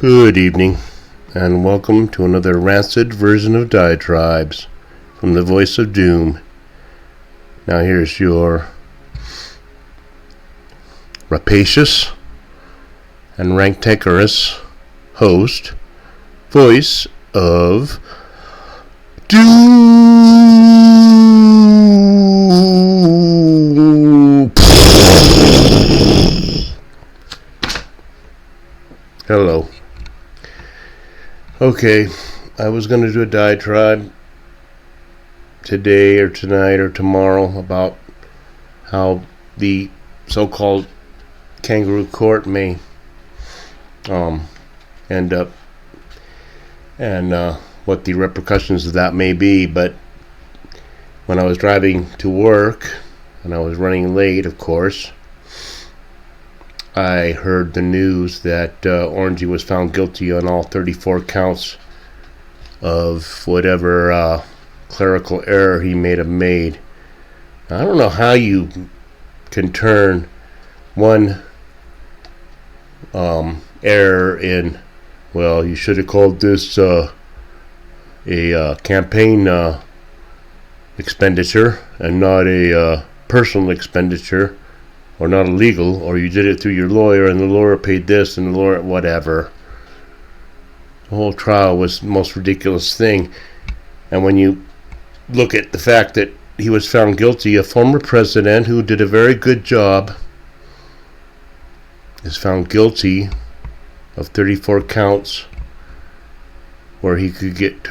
Good evening, and welcome to another rancid version of Diatribes from the Voice of Doom. Now here's your rapacious and rancticorous host, Voice of Doom. Hello. Okay, I was going to do a diatribe today or tonight or tomorrow about how the so-called kangaroo court may end up and what the repercussions of that may be. But when I was driving to work, and I was running late, of course, I heard the news that Orangey was found guilty on all 34 counts of whatever clerical error he may have made. Now, I don't know how you can turn one error in, well, you should have called this a campaign expenditure and not a personal expenditure, or not illegal, or you did it through your lawyer and the lawyer paid this and the lawyer whatever. The whole trial was the most ridiculous thing. And when you look at the fact that he was found guilty, a former president who did a very good job is found guilty of 34 counts where he could get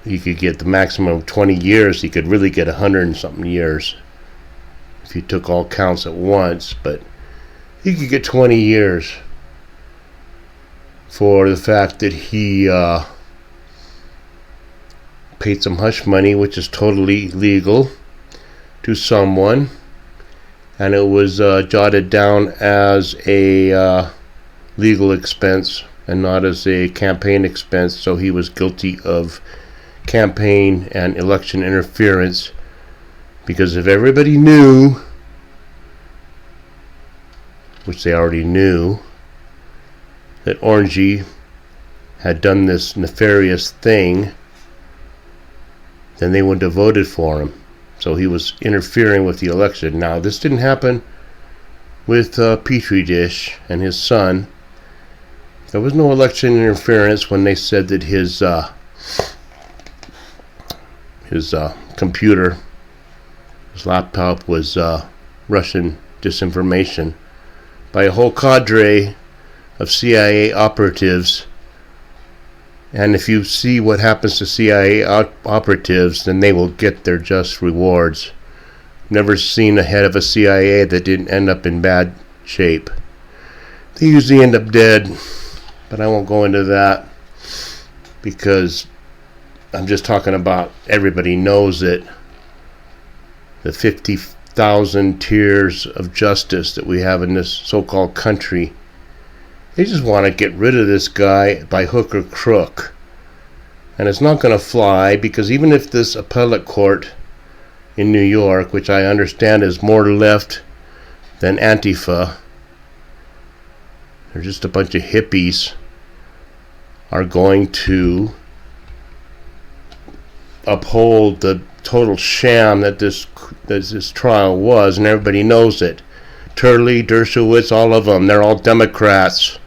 the maximum of 20 years. He could really get 100 and something years if you took all counts at once, but he could get 20 years for the fact that he paid some hush money, which is totally legal, to someone, and it was jotted down as a legal expense and not as a campaign expense, so he was guilty of campaign and election interference. Because if everybody knew, which they already knew, that Orangey had done this nefarious thing, then they wouldn't have voted for him. So he was interfering with the election. Now, this didn't happen with Petri Dish and his son. There was no election interference when they said that his computer, his laptop, was Russian disinformation by a whole cadre of CIA operatives. And if you see what happens to CIA operatives, then they will get their just rewards. Never seen a head of a CIA that didn't end up in bad shape. They usually end up dead, but I won't go into that because I'm just talking about everybody knows it. The 50,000 tiers of justice that we have in this so-called country. They just want to get rid of this guy by hook or crook. And it's not going to fly, because even if this appellate court in New York, which I understand is more left than Antifa, they're just a bunch of hippies, are going to uphold the total sham that this trial was, and everybody knows it. Turley, Dershowitz, all of them, they're all Democrats.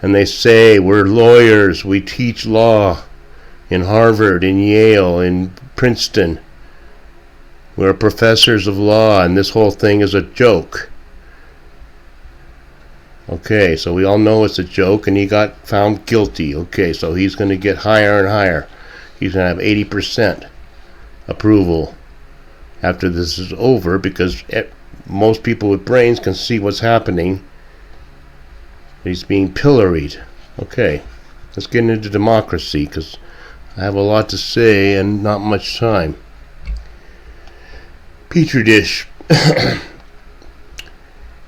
And they say, we're lawyers, we teach law in Harvard, in Yale, in Princeton. We're professors of law, and this whole thing is a joke. Okay, so we all know it's a joke, and he got found guilty. Okay, so he's going to get higher and higher. He's going to have 80% approval after this is over, because most people with brains can see what's happening. He's being pilloried. Okay, let's get into democracy, because I have a lot to say and not much time. Petri Dish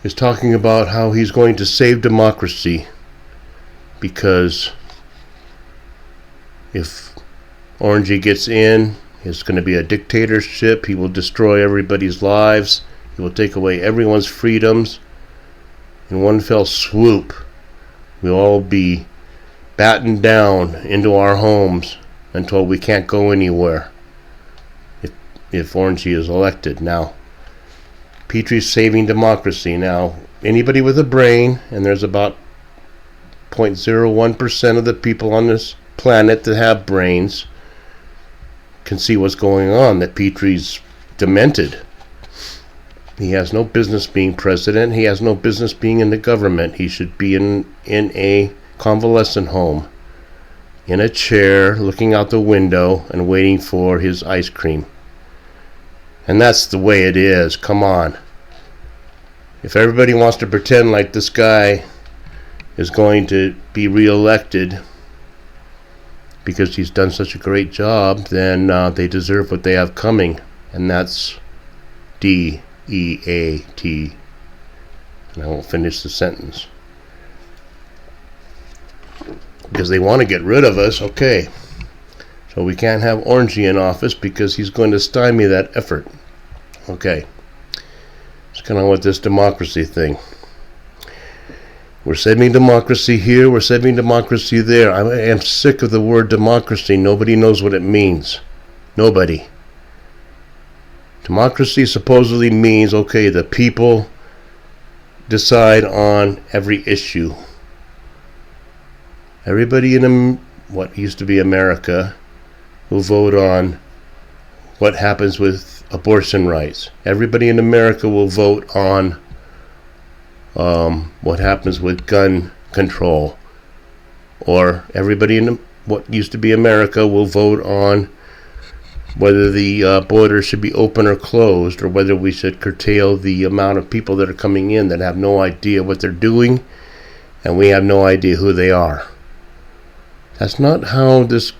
is talking about how he's going to save democracy, because if Orangey gets in, it's going to be a dictatorship. He will destroy everybody's lives. He will take away everyone's freedoms in one fell swoop. We'll all be battened down into our homes and told we can't go anywhere if Orangey is elected. Now, Petrie's saving democracy. Now, anybody with a brain, and there's about 0.01% of the people on this planet that have brains, can see what's going on, that Petrie's demented. He has no business being president. He has no business being in the government. He should be in a convalescent home, in a chair, looking out the window and waiting for his ice cream. And that's the way it is. Come on. If everybody wants to pretend like this guy is going to be reelected because he's done such a great job, then they deserve what they have coming. And that's DEAT. And I won't finish the sentence. Because they want to get rid of us, okay. So we can't have Orangey in office because he's going to stymie that effort. Okay. It's kind of with this democracy thing. We're saving democracy here, we're saving democracy there. I am sick of the word democracy. Nobody knows what it means. Nobody. Democracy supposedly means, okay, the people decide on every issue. Everybody in what used to be America will vote on what happens with abortion rights. Everybody in America will vote on what happens with gun control. Or everybody in what used to be America will vote on whether the border should be open or closed, or whether we should curtail the amount of people that are coming in that have no idea what they're doing, and we have no idea who they are. That's not how this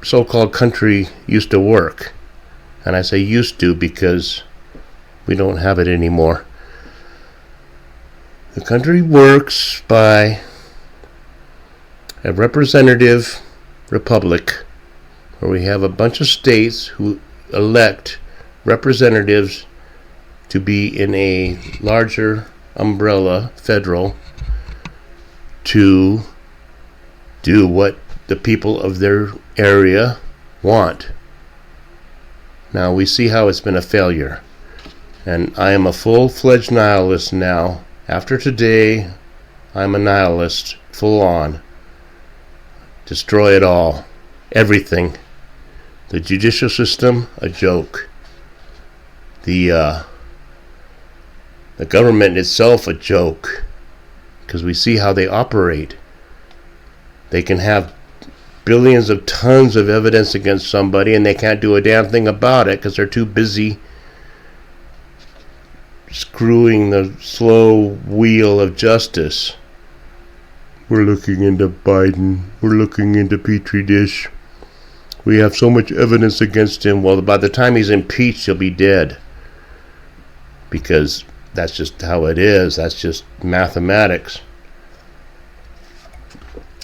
so-called country used to work. And I say used to because we don't have it anymore. The country works by a representative republic, where we have a bunch of states who elect representatives to be in a larger umbrella, federal, to do what the people of their area want. Now we see how it's been a failure, and I am a full-fledged nihilist now. After today, I'm a nihilist, full on. Destroy it all, everything. The judicial system, a joke. The government itself, a joke, because we see how they operate. They can have billions of tons of evidence against somebody, and they can't do a damn thing about it because they're too busy screwing the slow wheel of justice. We're looking into Biden. We're looking into Petri dish. We have so much evidence against him. Well, by the time he's impeached, he'll be dead. Because that's just how it is. That's just mathematics.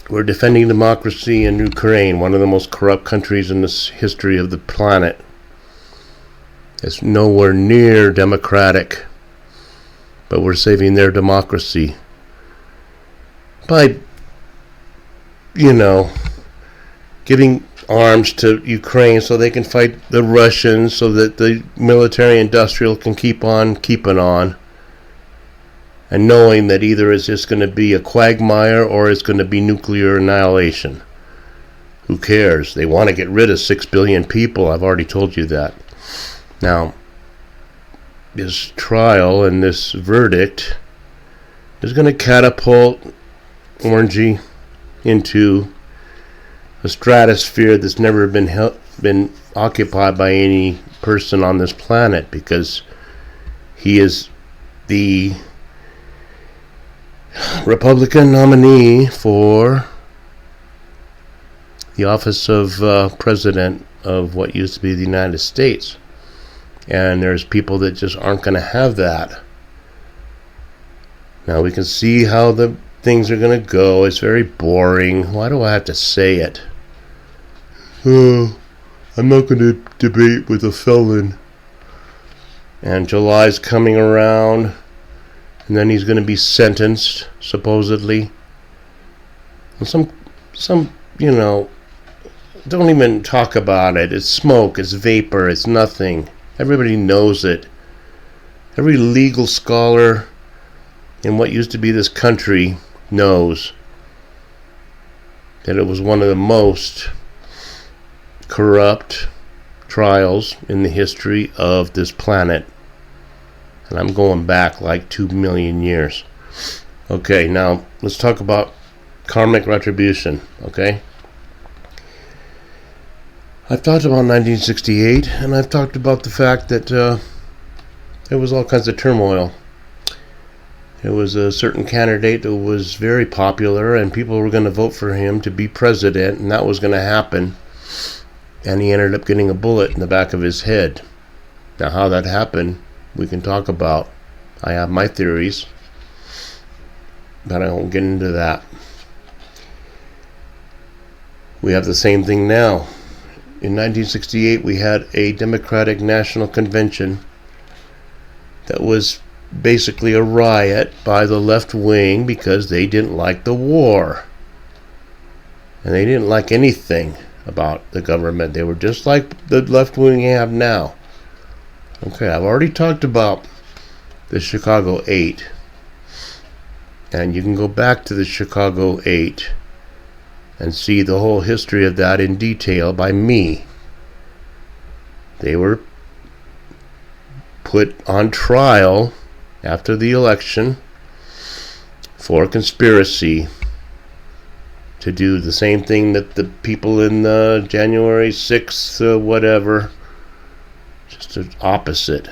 We're defending democracy in Ukraine, one of the most corrupt countries in the history of the planet. It's nowhere near democratic, but we're saving their democracy by, giving arms to Ukraine so they can fight the Russians, so that the military industrial can keep on keeping on. And knowing that either it's just going to be a quagmire or it's going to be nuclear annihilation. Who cares? They want to get rid of 6 billion people. I've already told you that. Now, this trial and this verdict is going to catapult Orangey into a stratosphere that's never been occupied by any person on this planet, because he is the Republican nominee for the office of president of what used to be the United States. And there's people that just aren't going to have that. Now we can see how the things are going to go. It's very boring. Why do I have to say it? I'm not going to debate with a felon. And July's coming around. And then he's going to be sentenced, supposedly. And some, don't even talk about it. It's smoke, it's vapor, it's nothing. Everybody knows it. Every legal scholar in what used to be this country knows that it was one of the most corrupt trials in the history of this planet. And I'm going back like 2 million years. Okay, now let's talk about karmic retribution, okay? I've talked about 1968, and I've talked about the fact that there was all kinds of turmoil. There was a certain candidate that was very popular, and people were going to vote for him to be president, and that was going to happen. And he ended up getting a bullet in the back of his head. Now, how that happened, we can talk about. I have my theories, but I won't get into that. We have the same thing now. In 1968, we had a Democratic National Convention that was basically a riot by the left wing because they didn't like the war. And they didn't like anything about the government. They were just like the left wing have now. Okay, I've already talked about the Chicago 8. And you can go back to the Chicago 8 and see the whole history of that in detail by me. They were put on trial after the election for conspiracy to do the same thing that the people in January 6th, whatever, just the opposite.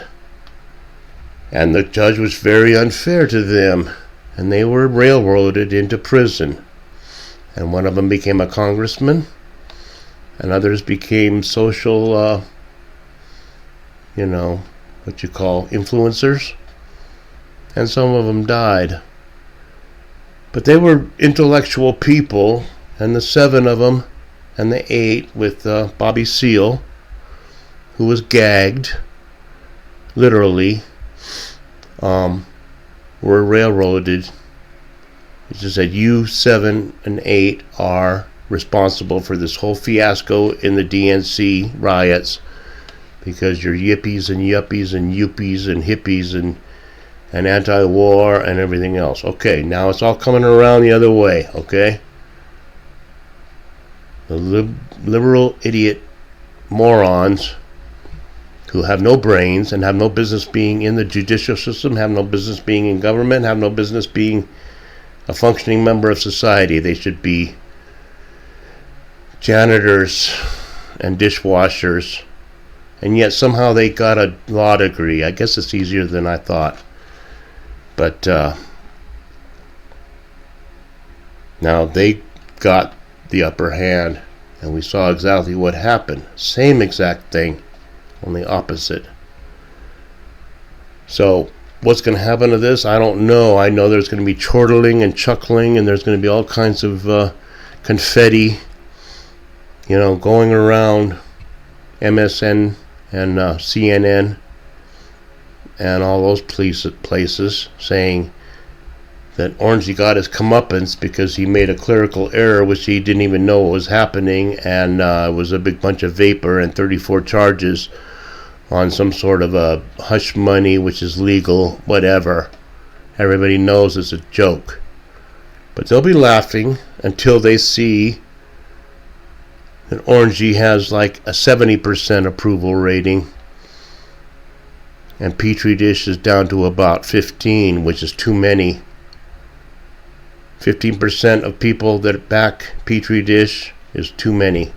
And the judge was very unfair to them, and they were railroaded into prison. And one of them became a congressman, and others became social, what you call influencers. And some of them died. But they were intellectual people, and the 7 of them, and the 8 with Bobby Seale, who was gagged, literally, were railroaded. It just said, you 7 and 8 are responsible for this whole fiasco in the DNC riots because you're yippies and yuppies and yuppies and hippies and anti-war and everything else. Okay, now it's all coming around the other way, okay? The liberal idiot morons who have no brains and have no business being in the judicial system, have no business being in government, have no business being a functioning member of society. They should be janitors and dishwashers, and yet somehow they got a law degree. I guess it's easier than I thought. But now they got the upper hand, and we saw exactly what happened. Same exact thing, only opposite. So what's going to happen to this? I don't know. I know there's going to be chortling and chuckling, and there's going to be all kinds of confetti, going around MSN and CNN and all those places saying that Orangey got his comeuppance because he made a clerical error which he didn't even know what was happening, and it was a big bunch of vapor and 34 charges on some sort of a hush money, which is legal, whatever. Everybody knows it's a joke. But they'll be laughing until they see that Orangey has like a 70% approval rating, and Petri Dish is down to about 15, which is too many. 15% of people that back Petri Dish is too many.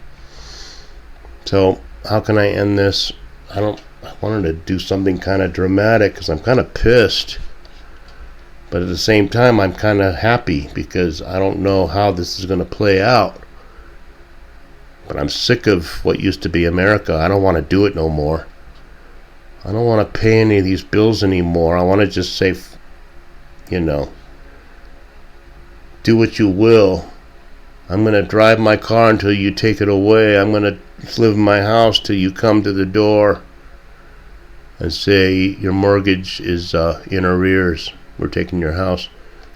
So how can I end this? I wanted to do something kind of dramatic because I'm kind of pissed, but at the same time I'm kind of happy because I don't know how this is going to play out. But I'm sick of what used to be America. I don't want to do it no more. I don't want to pay any of these bills anymore. I want to just say, do what you will. I'm going to drive my car until you take it away. I'm going to live in my house till you come to the door and say your mortgage is in arrears. We're taking your house.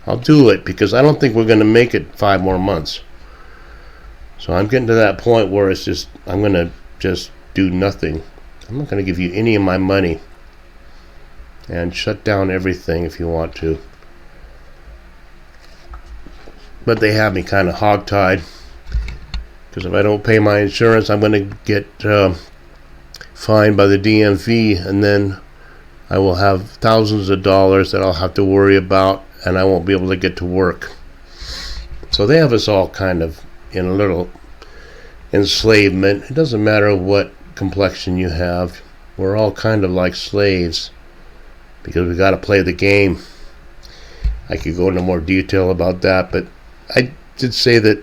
I'll do it because I don't think we're going to make it 5 more months. So I'm getting to that point where it's just, I'm going to just do nothing. I'm not going to give you any of my money. And shut down everything if you want to. But they have me kind of hogtied. Because if I don't pay my insurance, I'm going to get fined by the DMV. And then I will have thousands of dollars that I'll have to worry about. And I won't be able to get to work. So they have us all kind of in a little enslavement. It doesn't matter what complexion you have. We're all kind of like slaves. Because we got to play the game. I could go into more detail about that, but I did say that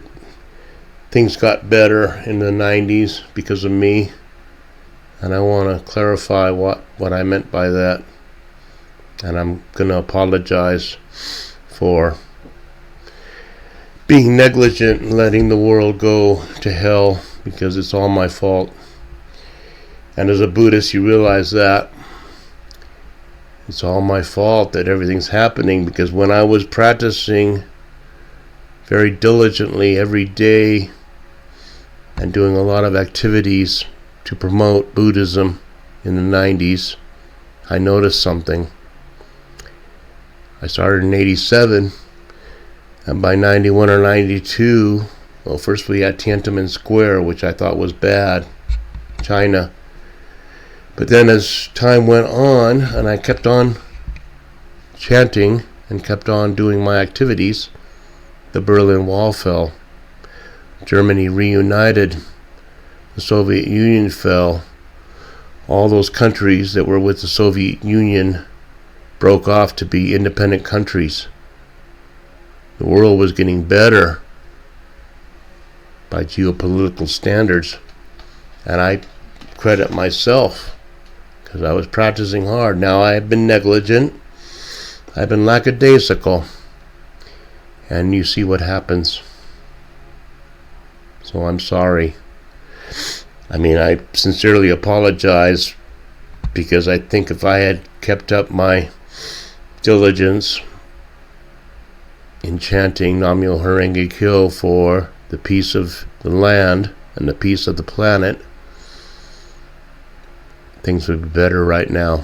things got better in the 90s because of me, and I want to clarify what I meant by that, and I'm going to apologize for being negligent and letting the world go to hell, because it's all my fault. And as a Buddhist, you realize that it's all my fault that everything's happening, because when I was practicing very diligently every day and doing a lot of activities to promote Buddhism in the 90s, I noticed something. I started in 87, and by 91 or 92, well, first we had Tiananmen Square, which I thought was bad, China. But then as time went on, and I kept on chanting and kept on doing my activities, the Berlin Wall fell. Germany reunited. The Soviet Union fell. All those countries that were with the Soviet Union broke off to be independent countries. The world was getting better by geopolitical standards. And I credit myself, because I was practicing hard. Now I have been negligent. I've been lackadaisical. And you see what happens. So I'm sorry. I mean, I sincerely apologize, because I think if I had kept up my diligence in chanting Nam-myoho Renge Kyo for the peace of the land and the peace of the planet, things would be better right now.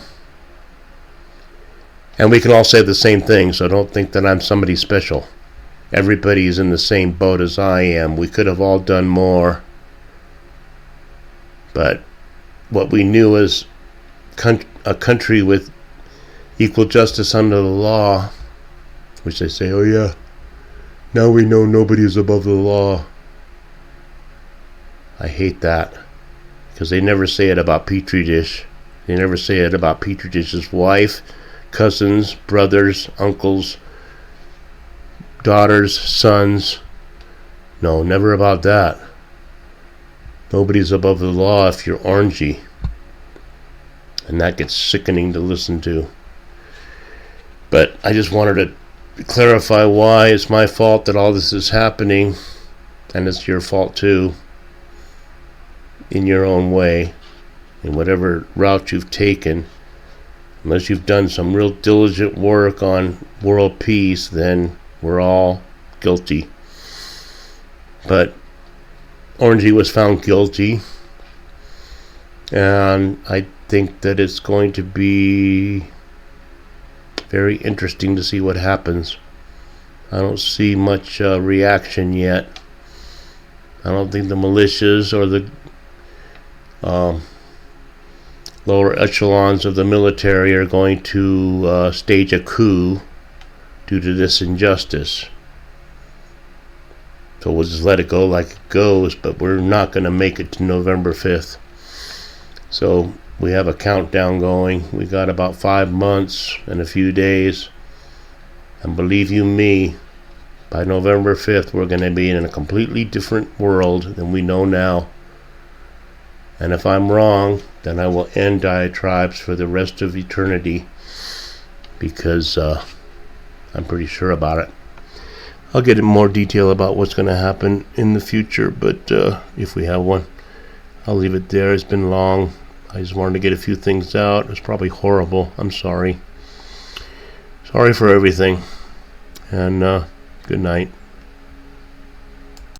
And we can all say the same thing, so don't think that I'm somebody special. Everybody is in the same boat as I am. We could have all done more. But what we knew as a country with equal justice under the law, which they say, oh yeah, now we know nobody is above the law. I hate that. Because they never say it about Petri dish. They never say it about Petri dish's wife, cousins, brothers, uncles, daughters, sons. No, never about that. Nobody's above the law if you're orangey. And that gets sickening to listen to. But I just wanted to clarify why it's my fault that all this is happening. And it's your fault too. In your own way, in whatever route you've taken. Unless you've done some real diligent work on world peace, then we're all guilty. But Orangey was found guilty, and I think that it's going to be very interesting to see what happens. I don't see much reaction yet. I don't think the militias or the lower echelons of the military are going to stage a coup due to this injustice. So we'll just let it go like it goes, but we're not going to make it to November 5th. So we have a countdown going. We got about 5 months and a few days. And believe you me, by November 5th, we're going to be in a completely different world than we know now. And if I'm wrong, then I will end diatribes for the rest of eternity, because I'm pretty sure about it. I'll get in more detail about what's going to happen in the future, but if we have one, I'll leave it there. It's been long. I just wanted to get a few things out. It's probably horrible. I'm sorry. Sorry for everything. And good night.